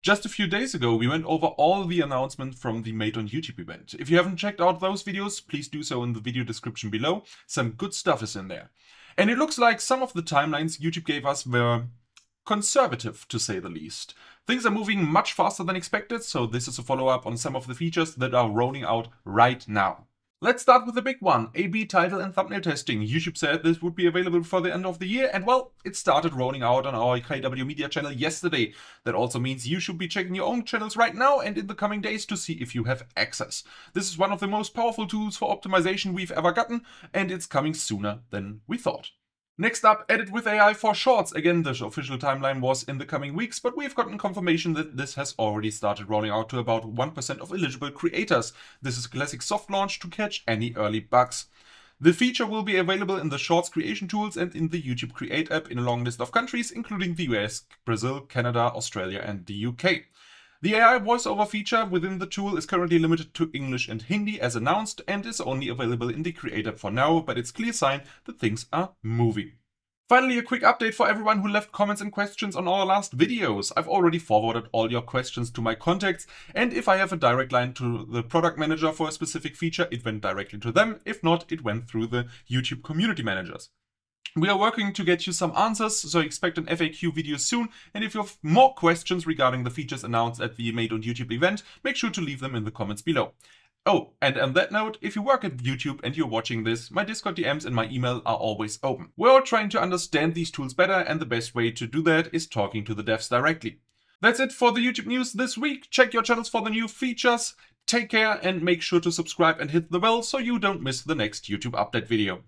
Just a few days ago, we went over all the announcements from the Made on YouTube event. If you haven't checked out those videos, please do so in the video description below. Some good stuff is in there. And it looks like some of the timelines YouTube gave us were conservative, to say the least. Things are moving much faster than expected, so this is a follow-up on some of the features that are rolling out right now. Let's start with the big one, A/B title and thumbnail testing. YouTube said this would be available before the end of the year, and well, it started rolling out on our KW Media channel yesterday. That also means you should be checking your own channels right now and in the coming days to see if you have access. This is one of the most powerful tools for optimization we've ever gotten, and it's coming sooner than we thought. Next up, edit with AI for Shorts. Again, the official timeline was in the coming weeks, but we've gotten confirmation that this has already started rolling out to about 1% of eligible creators. This is a classic soft launch to catch any early bugs. The feature will be available in the Shorts creation tools and in the YouTube Create app in a long list of countries, including the US, Brazil, Canada, Australia, and the UK. The AI voiceover feature within the tool is currently limited to English and Hindi as announced and is only available in the Create app for now, but it's a clear sign that things are moving. Finally, a quick update for everyone who left comments and questions on our last videos. I've already forwarded all your questions to my contacts, and if I have a direct line to the product manager for a specific feature, it went directly to them. If not, it went through the YouTube community managers. We are working to get you some answers, so expect an FAQ video soon, and if you have more questions regarding the features announced at the Made on YouTube event, make sure to leave them in the comments below. Oh, and on that note, if you work at YouTube and you're watching this, my Discord DMs and my email are always open. We're all trying to understand these tools better, and the best way to do that is talking to the devs directly. That's it for the YouTube news this week. Check your channels for the new features. Take care and make sure to subscribe and hit the bell so you don't miss the next YouTube update video.